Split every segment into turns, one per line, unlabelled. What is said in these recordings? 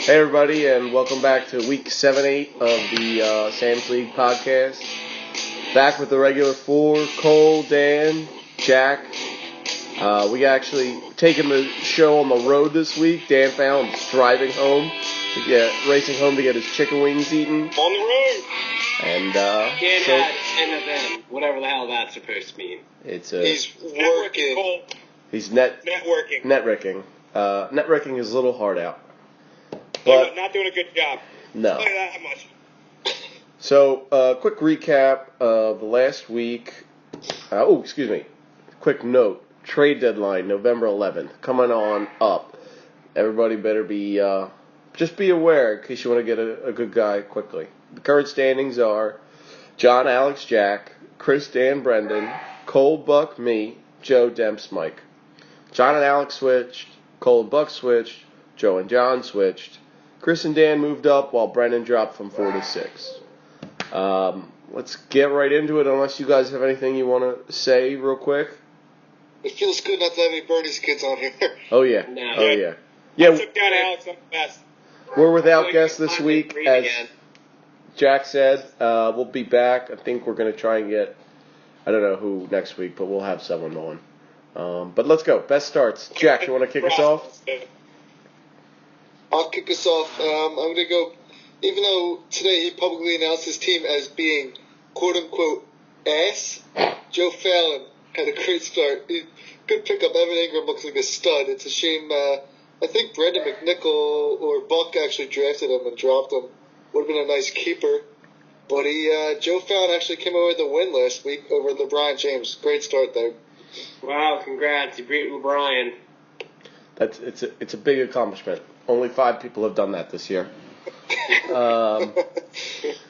Hey everybody, and welcome back to week 7-8 of the Sam's League podcast. Back with the regular four: Cole, Dan, Jack. We actually taking the show on the road this week. Dan Fallon's driving home racing home to get his chicken wings eaten.
On the road.
And
Dan had an event, whatever the hell that's supposed to mean.
He's
working.
He's
networking.
Networking is a little hard out.
But not doing a good job.
No.
I'll tell you that much.
So, quick recap of the last week. Quick note. Trade deadline, November 11th. Coming on up. Everybody better be, just be aware in case you want to get a good guy quickly. The current standings are John, Alex, Jack, Chris, Dan, Brendan, Cole, Buck, me, Joe, Demps, Mike. John and Alex switched. Cole and Buck switched. Joe and John switched. Chris and Dan moved up while Brendan dropped from 4 to 6. Let's get right into it unless you guys have anything you want to say real quick.
It feels good not to have any Bernie's kids on here.
Oh, yeah.
No.
Oh, yeah.
I
Yeah,
took down Alex on the best.
we're without guests this week. As
Again.
Jack said, we'll be back. I think we're going to try and get, I don't know who next week, but we'll have someone on. But let's go. Best starts. Jack, you want to kick us off?
I'll kick us off. I'm going to go, even though today he publicly announced his team as being quote-unquote ass, Joe Fallon had a great start. Good pickup. Evan Ingram looks like a stud. It's a shame. I think Brendan McNichol or Buck actually drafted him and dropped him. Would have been a nice keeper. But Joe Fallon actually came away with a win last week over LeBron James. Great start there.
Wow, congrats. You beat LeBron.
It's a big accomplishment. Only 5 people have done that this year.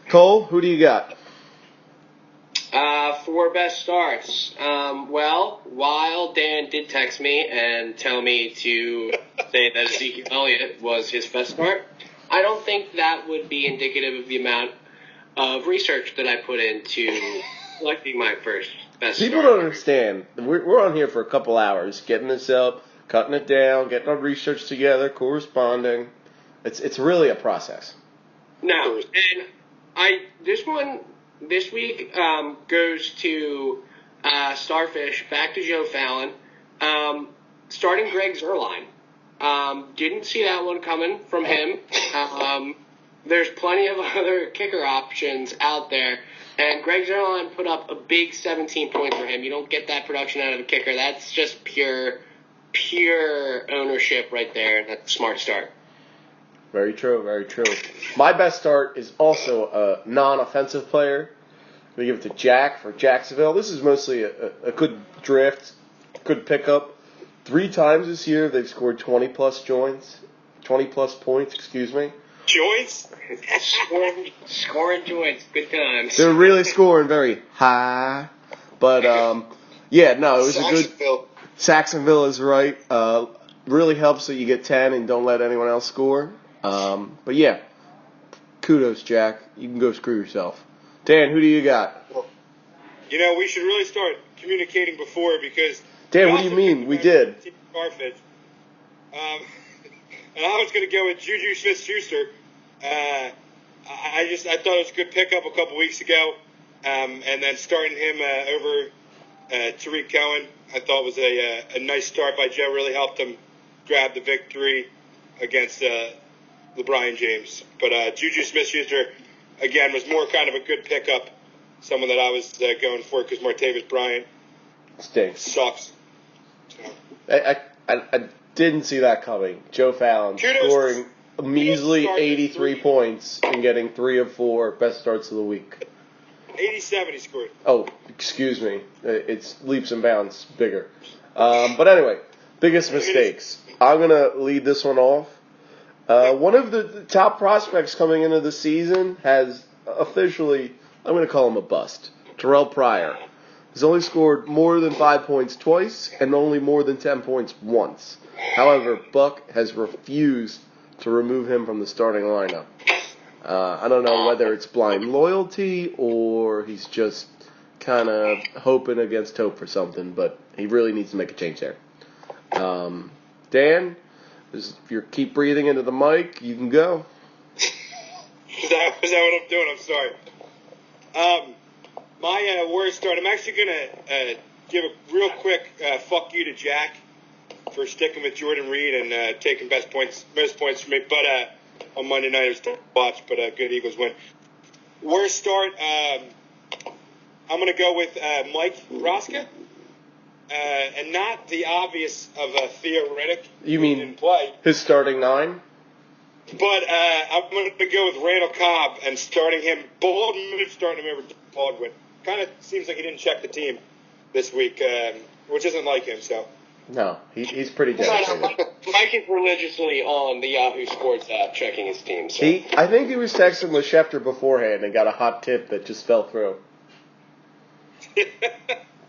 Cole, who do you got?
For best starts. While Dan did text me and tell me to say that Ezekiel Elliott was his best start, I don't think that would be indicative of the amount of research that I put into selecting my first best
People
start.
don't understand. We're on here for a couple hours, getting this up, cutting it down, getting our research together, corresponding. It's really a process.
No, and this week goes to Starfish, back to Joe Fallon, starting Greg Zuerlein. Didn't see that one coming from him. There's plenty of other kicker options out there, and Greg Zuerlein put up a big 17 points for him. You don't get that production out of a kicker. That's just pure ownership right there, and that's a smart start.
Very true, very true. My best start is also a non-offensive player. I'm going to give it to Jack for Jacksonville. This is mostly a good draft, good pickup. 3 times this year they've scored 20-plus points, excuse me.
Joints?
Scoring joints, good times.
They're really scoring very high. But, it was a good... Saxonville is right. Really helps that you get 10 and don't let anyone else score. But yeah, kudos, Jack. You can go screw yourself. Dan, who do you got?
You know, we should really start communicating before because...
Dan, what do you mean? We did.
Starfish. And I was going to go with Juju Smith-Schuster. I thought it was a good pickup a couple weeks ago. And then starting him over Tariq Cohen, I thought was a nice start by Joe. Really helped him grab the victory against LeBron James. But Juju Smith-Schuster, again, was more kind of a good pickup. Someone that I was going for because Martavis Bryant
Stinks.
sucks. So.
I didn't see that coming. Joe Fallon scoring a measly 83 points and getting 3 of 4 best starts of the week.
87 he scored.
Oh, excuse me. It's leaps and bounds bigger. But anyway, biggest mistakes. I'm going to lead this one off. One of the top prospects coming into the season has officially, I'm going to call him a bust. Terrell Pryor. He's only scored more than 5 points twice and only more than 10 points once. However, Buck has refused to remove him from the starting lineup. I don't know whether it's blind loyalty or he's just kind of hoping against hope for something, but he really needs to make a change there. Dan, If you keep breathing into the mic, you can go.
Is that what I'm doing? I'm sorry. My worst start. I'm actually gonna give a real quick fuck you to Jack for sticking with Jordan Reed and taking most points from me. But on Monday night it was tough to watch, but good Eagles win. Worst start. I'm gonna go with Mike Roska, and not the obvious of Theo Riddick.
You
who
mean
didn't play?
His starting 9?
But I'm going to go with Randall Cobb and starting him, bold move starting him over Baldwin. Kind of seems like he didn't check the team this week, which isn't like him, so.
No, he's pretty dedicated.
Mike is religiously on the Yahoo Sports app checking his team. So.
I think he was texting with Schefter beforehand and got a hot tip that just fell through.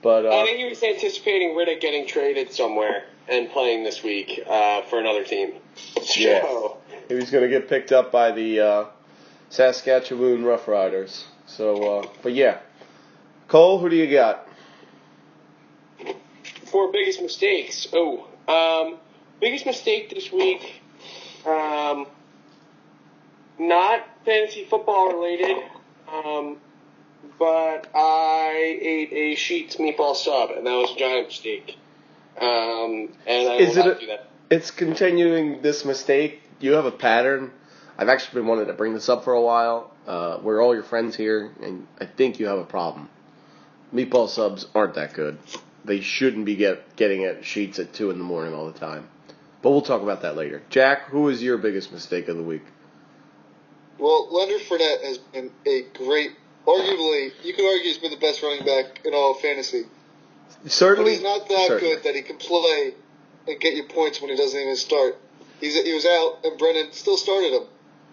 But
I think he was anticipating Riddick getting traded somewhere and playing this week for another team.
Yeah.
So,
he was going to get picked up by the Saskatchewan Roughriders. So, but yeah. Cole, who do you got?
for biggest mistakes. Biggest mistake this week. Not fantasy football related. But I ate a Sheetz meatball sub, and that was a giant mistake. And I will not do that.
It's continuing this mistake. You have a pattern. I've actually been wanting to bring this up for a while. We're all your friends here, and I think you have a problem. Meatball subs aren't that good. They shouldn't be getting at Sheetz at 2 in the morning all the time. But we'll talk about that later. Jack, who is your biggest mistake of the week?
Well, Leonard Fournette has been a great, arguably, you could argue he's been the best running back in all of fantasy.
Certainly.
But he's not that good that he can play and get you points when he doesn't even start. He was out, and Brennan still started him.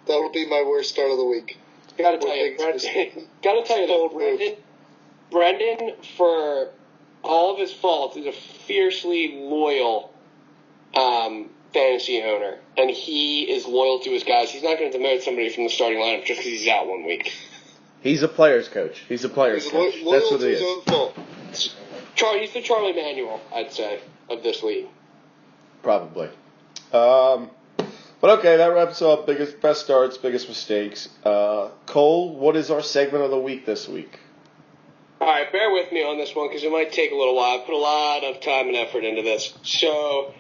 That would be my worst start of the week.
Gotta tell you, Brendan, for all of his faults, is a fiercely loyal fantasy owner, and he is loyal to his guys. He's not going to demote somebody from the starting lineup just because he's out 1 week.
He's a player's coach. He's a player's coach. That's what it is.
Own fault.
He's the Charlie Manuel, I'd say, of this league.
Probably. But okay, that wraps up best starts, biggest mistakes. Cole, what is our segment of the week this week?
All right, bear with me on this one because it might take a little while. I put a lot of time and effort into this. So,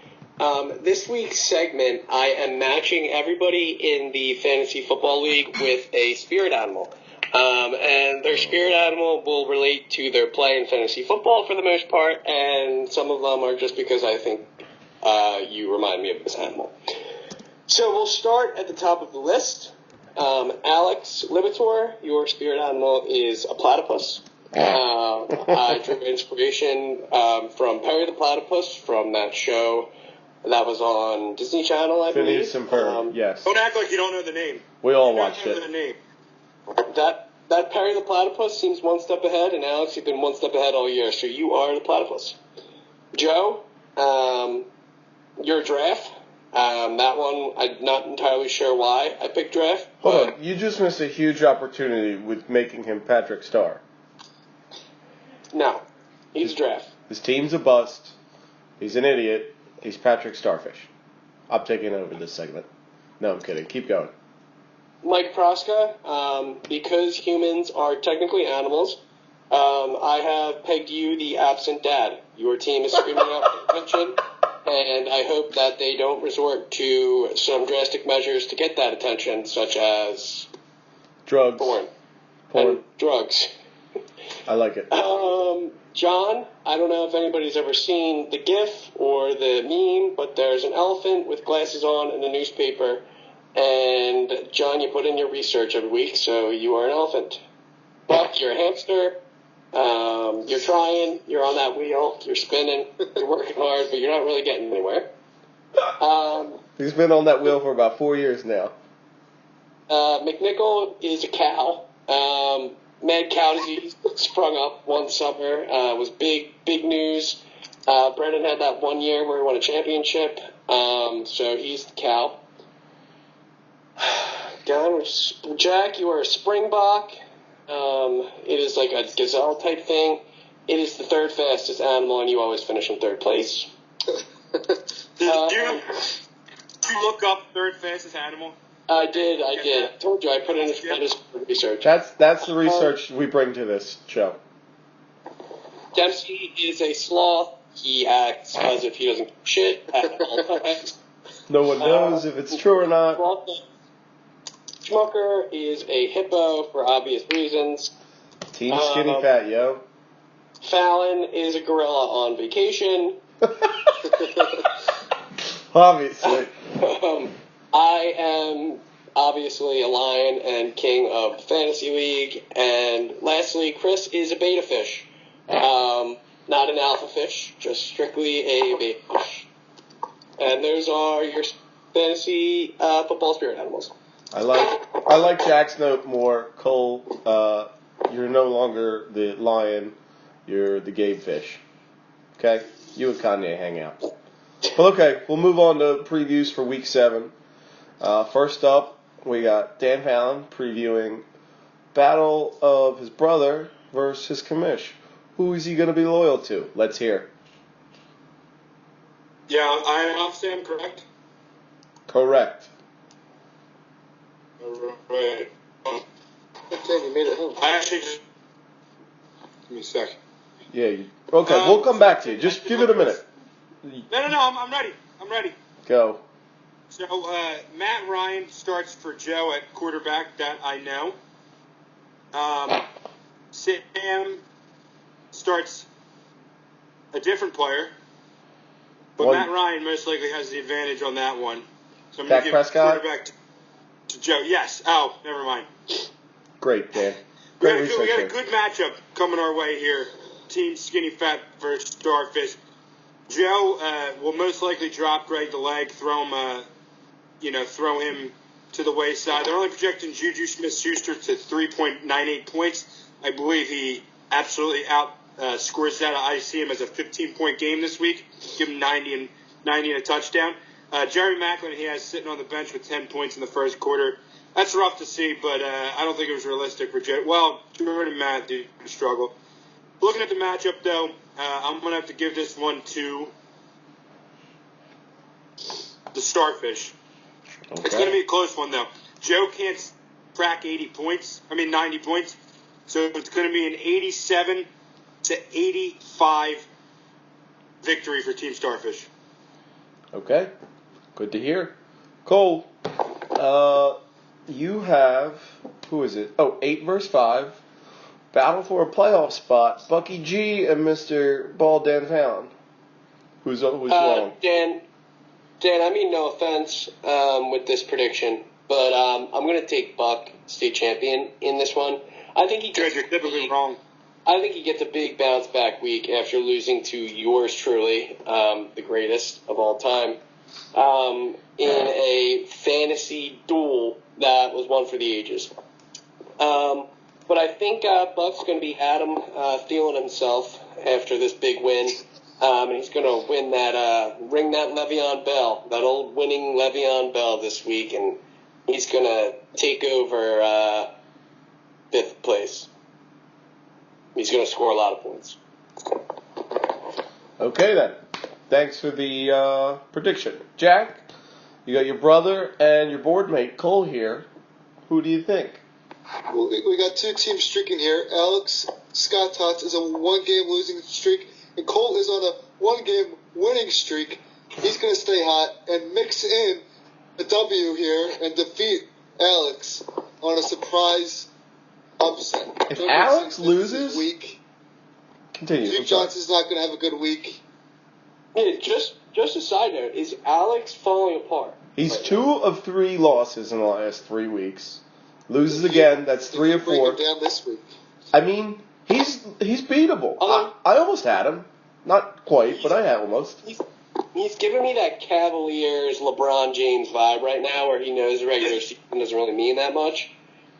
this week's segment, I am matching everybody in the Fantasy Football League with a spirit animal. And their spirit animal will relate to their play in fantasy football for the most part, and some of them are just because I think you remind me of this animal. So we'll start at the top of the list. Alex Libator, your spirit animal is a platypus. I drew inspiration from Perry the Platypus from that show that was on Disney Channel, I believe.
Phineas and Ferb, yes.
Don't act like you don't know the name.
We all
You don't
watched
know
it.
the name.
That Perry the Platypus seems one step ahead, and Alex, you've been one step ahead all year, so you are the platypus. Joe, your draft. That one, I'm not entirely sure why I picked draft.
Hold on, you just missed a huge opportunity with making him Patrick Starr.
No, he's draft.
His team's a bust. He's an idiot. He's Patrick Starfish. I'm taking over this segment. No, I'm kidding. Keep going.
Mike Proska, because humans are technically animals, I have pegged you the absent dad. Your team is screaming out for attention, and I hope that they don't resort to some drastic measures to get that attention, such as
Drugs.
porn.
Porn.
And drugs.
I like it.
John, I don't know if anybody's ever seen the GIF or the meme, but there's an elephant with glasses on in the newspaper. And, John, you put in your research every week, so you are an elephant. Buck, you're a hamster. You're trying. You're on that wheel. You're spinning. You're working hard, but you're not really getting anywhere.
He's been on that wheel for about 4 years now.
McNichol is a cow. Mad cow disease sprung up one summer. It was big news. Brendan had that 1 year where he won a championship. So he's the cow. Jack, you are a springbok. It is like a gazelle type thing. It is the third fastest animal, and you always finish in third place.
Do you you look up third fastest animal?
I did. I told you I put in a tremendous research.
That's the research we bring to this show.
Dempsey is a sloth. He acts as if he doesn't give a shit at all times.
No one knows if it's true or not.
Schmucker is a hippo for obvious reasons.
Team skinny fat, yo.
Fallon is a gorilla on vacation.
Obviously.
I am obviously a lion and king of the fantasy league. And lastly, Chris is a beta fish. Not an alpha fish, just strictly a beta fish. And those are your fantasy football spirit animals.
I like Jack's note more. Cole, you're no longer the lion, you're the Gabe fish. Okay? You and Kanye hang out. But okay, we'll move on to previews for week 7. First up, we got Dan Fallon previewing battle of his brother versus his commish. Who is he going to be loyal to? Let's hear.
Yeah, I am correct.
Correct.
Right.
You made it home.
I actually just... Give me a sec.
Yeah. Okay, we'll come back to you. Just give it a minute.
No, I'm ready. I'm ready.
Go.
So, Matt Ryan starts for Joe at quarterback, that I know. Sam starts a different player, but Matt Ryan most likely has the advantage on that one. So I'm going to give quarterback to Joe. Yes. Oh, never mind.
Great, Dan.
We got a good matchup coming our way here. Team Skinny Fat versus Starfish. Joe will most likely drop Greg the leg, throw him to the wayside. They're only projecting Juju Smith-Schuster to 3.98 points. I believe he absolutely scores that. I see him as a 15-point game this week. Give him 90 and a touchdown. Jerry Maclin, he has sitting on the bench with 10 points in the first quarter. That's rough to see, but I don't think it was realistic for Joe. Well, Jordan and Matt did struggle. Looking at the matchup, though, I'm going to have to give this one to the Starfish. Okay. It's going to be a close one, though. Joe can't crack 90 points. So it's going to be an 87 to 85 victory for Team Starfish.
Okay. Good to hear. Cole, you have, who is it? 8 versus 5. Battle for a playoff spot. Bucky G and Mr. Ball Dan Fallon. Who's wrong?
Dan, I mean no offense with this prediction, but I'm going to take Buck, state champion, in this one. I think he gets.
You're typically wrong.
I think he gets a big bounce back week after losing to yours truly, the greatest of all time, in a fantasy duel that was one for the ages. But I think Buck's going to be Adam Thielen himself after this big win, and he's going to win that, ring that Le'Veon Bell, that old winning Le'Veon Bell this week, and he's going to take over 5th place. He's going to score a lot of points.
Okay, then. Thanks for the prediction. Jack, you got your brother and your board mate, Cole, here. Who do you think?
Well, we got 2 teams streaking here. Alex Scott Tots is a 1-game losing streak, and Cole is on a 1-game winning streak. He's going to stay hot and mix in a W here and defeat Alex on a surprise upset.
If Alex loses,
week,
continue.
Duke Johnson's not going to have a good week.
Yeah, just a side note, is Alex falling apart?
He's 2 of 3 losses in the last 3 weeks. Loses again, that's 3 or 4.
Bring him down this week.
I mean, he's beatable. I almost had him. Not quite, but I had almost.
He's giving me that Cavaliers LeBron James vibe right now, where he knows the regular season doesn't really mean that much,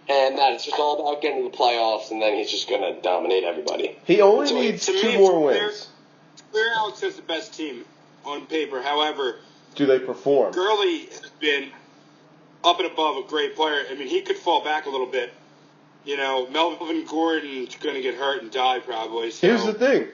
and that it's just all about getting to the playoffs, and then he's just going to dominate everybody.
He only needs 2 more wins.
It's clear Alex has the best team on paper. However,
do they perform?
Gurley has been up and above a great player. I mean, he could fall back a little bit. You know, Melvin Gordon's going to get hurt and die probably. So.
Here's the thing.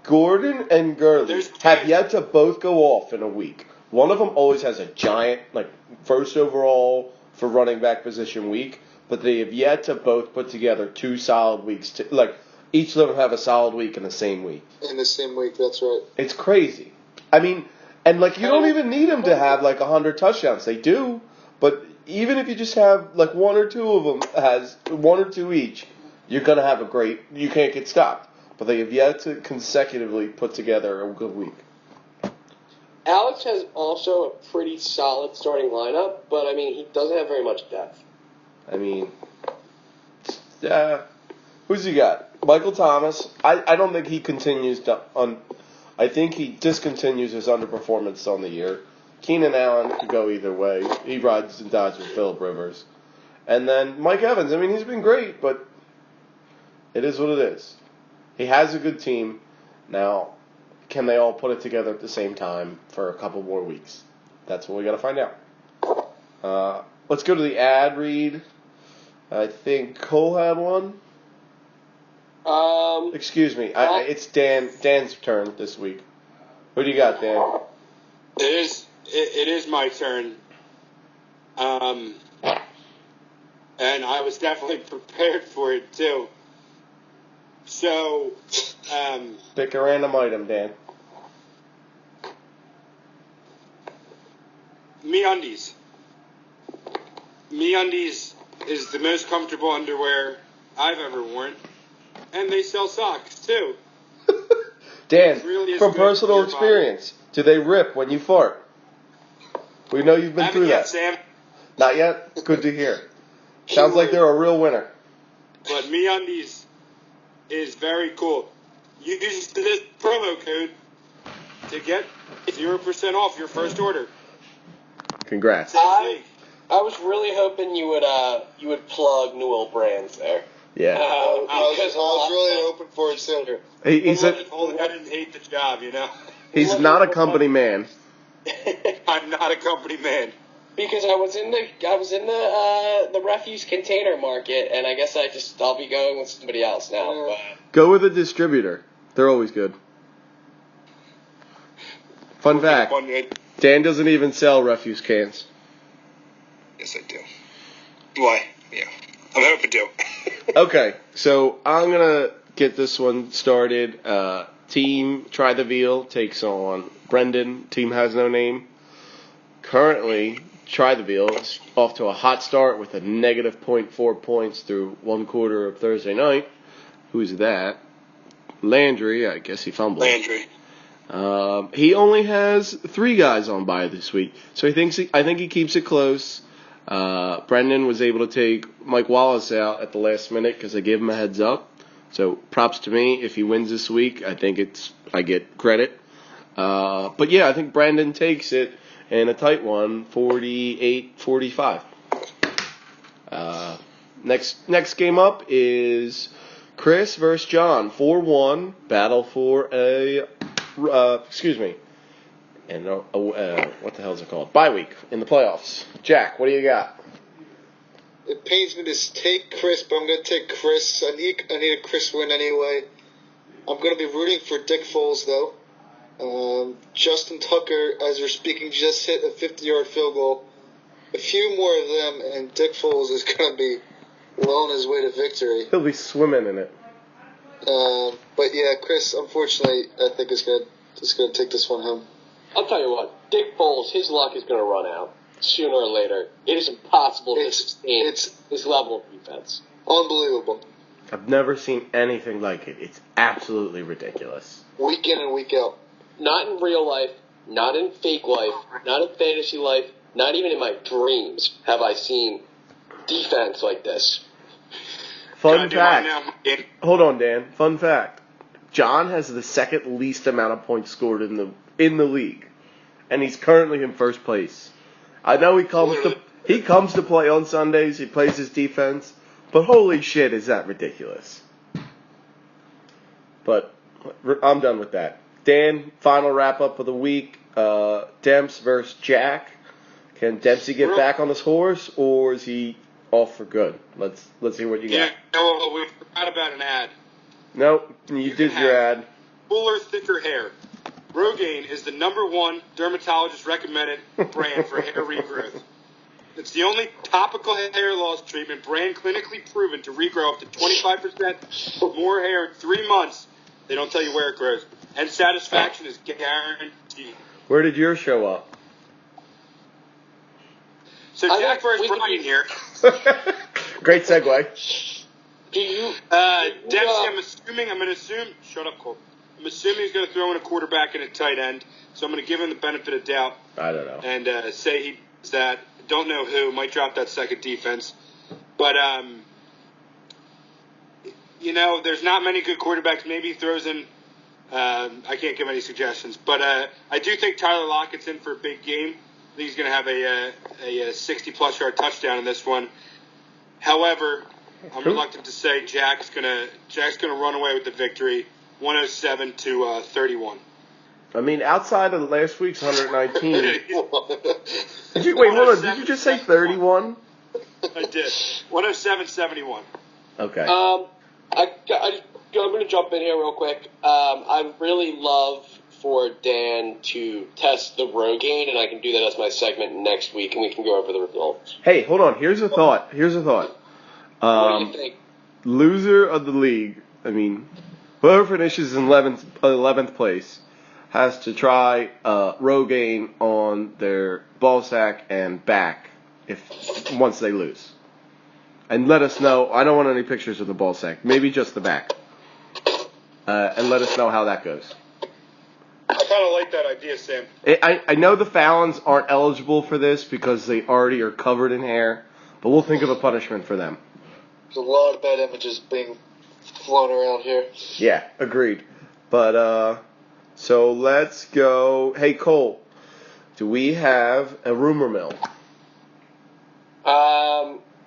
Gordon and Gurley have yet to both go off in a week. One of them always has a giant, like, first overall for running back position week, but they have yet to both put together 2 solid weeks. Like, each of them have a solid week in the same week.
In the same week, that's right.
It's crazy. I mean, and, like, you don't even need them to have, like, 100 touchdowns. They do, but even if you just have, like, 1 or 2 of them has 1 or 2 each, you're going to have a great, you can't get stopped. But they have yet to consecutively put together a good week.
Alex has also a pretty solid starting lineup, but, I mean, he doesn't have very much depth.
I mean, who's he got? Michael Thomas. I don't think he continues to I think he discontinues his underperformance on the year. Keenan Allen could go either way. He rides and dies with Phillip Rivers. And then Mike Evans. I mean, he's been great, but it is what it is. He has a good team. Now, can they all put it together at the same time for a couple more weeks? That's what we got to find out. Let's go to the ad read. I think Cole had one. Excuse me. It's Dan's turn this week. Who do you got, Dan?
It is my turn. And I was definitely prepared for it too. So,
pick a random item, Dan.
MeUndies. MeUndies is the most comfortable underwear I've ever worn, and they sell socks too.
Dan,
really
from personal experience, do they rip when you fart? We know you've been through that.
Sam.
Not yet? Good to hear. Sounds like they're a real winner.
But MeUndies is very cool. Use this promo code to get 0% off your first order.
Congrats.
I was really hoping you would plug Newell Brands there.
Yeah.
I was really hoping for it sooner.
He's
I didn't hate the job, you know.
He's not a company man.
I'm not a company man.
Because I was in the refuse container market, and I guess I'll be going with somebody else now. But.
Go with a distributor. They're always good. Fun fact: Dan doesn't even sell refuse cans.
Yes, I do. Why? Yeah, I'm hoping to.
Okay, so I'm gonna get this one started. Team Try the Veal takes on Brendan. Team has no name. Currently, Try the Veal is off to a hot start with a negative 0.4 points through 1 quarter of Thursday night. Who's that? Landry. I guess he fumbled.
Landry.
He only has 3 guys on bye this week, so I think he keeps it close. Brendan was able to take Mike Wallace out at the last minute because I gave him a heads up. So props to me. If he wins this week, I get credit. But yeah, I think Brendan takes it in a tight one, 48-45. Next game up is Chris versus John, 4-1 battle for a and what the hell is it called? Bye week in the playoffs. Jack, what do you got?
It pains me to take Chris, but I'm going to take Chris. I need a Chris win anyway. I'm going to be rooting for Dick Foles, though. Justin Tucker, as we're speaking, just hit a 50-yard field goal. A few more of them, and Dick Foles is going to be well on his way to victory.
He'll be swimming in it.
But yeah, Chris, unfortunately, I think is going to take this one home.
I'll tell you what, Dick Foles, his luck is going to run out sooner or later. It is impossible to sustain this level of defense.
Unbelievable.
I've never seen anything like it. It's absolutely ridiculous.
Week in and week out.
Not in real life, not in fake life, not in fantasy life, not even in my dreams have I seen defense like this.
Fun fact. Hold on, Dan. Fun fact. John has the second least amount of points scored in the league, and he's currently in first place. I know he comes to play on Sundays. He plays his defense, but holy shit, is that ridiculous? But I'm done with that. Dan, final wrap up of the week. Demps versus Jack. Can Dempsey get back on his horse, or is he off for good? Let's see what you got.
Yeah, no, we forgot about an ad.
Nope, you did your ad.
Fuller, thicker hair. Rogaine is the #1 dermatologist recommended brand for hair regrowth. It's the only topical hair loss treatment brand clinically proven to regrow up to 25% more hair in 3 months. They don't tell you where it grows. And satisfaction is guaranteed.
Where did yours show up?
So Jack versus Brian here.
Great segue.
Do you?
Dempsey, I'm going to assume. Shut up, Cole. I'm assuming he's going to throw in a quarterback and a tight end. So I'm going to give him the benefit of doubt.
I don't know.
And say he does that. Don't know who. Might drop that second defense. But, there's not many good quarterbacks. Maybe he throws in. I can't give any suggestions. But I do think Tyler Lockett's in for a big game. I think he's going to have a 60-plus yard touchdown in this one. However, I'm reluctant to say Jack's going to run away with the victory, 107-31.
I mean, outside of last week's 119. Wait, hold on. Did you just say 31?
I did. 107-71.
Okay.
I'm going to jump in here real quick. I'd really love for Dan to test the Rogaine, and I can do that as my segment next week, and we can go over the results.
Hey, hold on. Here's a thought.
What do you think?
Loser of the league. I mean, whoever finishes in 11th place has to try Rogaine on their ball sack and back once they lose. And let us know. I don't want any pictures of the ball sack. Maybe just the back. And let us know how that goes.
I kind of like that idea, Sam.
I know the Fallons aren't eligible for this because they already are covered in hair, but we'll think of a punishment for them.
There's a lot of bad images being flown around here.
Yeah, agreed. But, so let's go. Hey, Cole, do we have a rumor mill?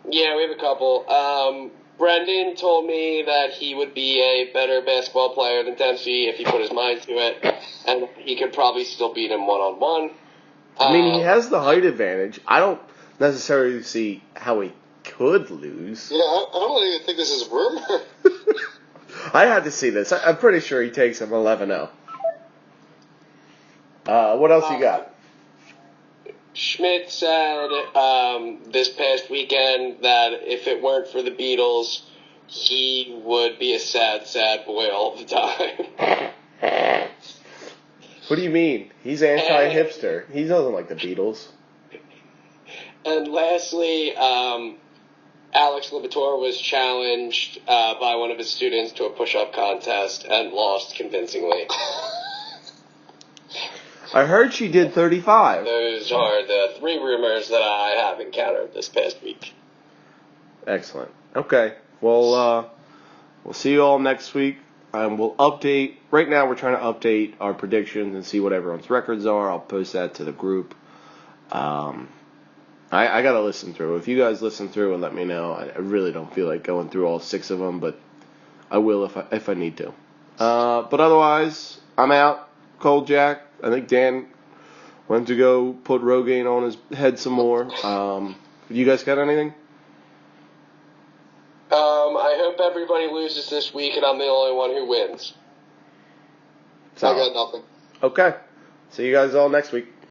Yeah, we have a couple. Brendan told me that he would be a better basketball player than Dempsey if he put his mind to it, and he could probably still beat him one-on-one.
I mean, he has the height advantage. I don't necessarily see how he could lose.
Yeah, I don't even think this is rumor.
I had to see this. I'm pretty sure he takes him 11-0. What else you got?
Schmidt said this past weekend that if it weren't for the Beatles, he would be a sad, sad boy all the time.
What do you mean? He's anti-hipster. He doesn't like the Beatles.
And lastly, Alex Libator was challenged by one of his students to a push-up contest and lost convincingly.
I heard she did 35.
Those are the 3 rumors that I have encountered this past week.
Excellent. Okay. Well, we'll see you all next week. We'll update. Right now, we're trying to update our predictions and see what everyone's records are. I'll post that to the group. I got to listen through. If you guys listen through and let me know, I really don't feel like going through all 6 of them, but I will if I need to. But otherwise, I'm out. Cold Jack. I think Dan went to go put Rogaine on his head some more. You guys got anything?
I hope everybody loses this week and I'm the only one who wins.
I got nothing.
Okay. See you guys all next week.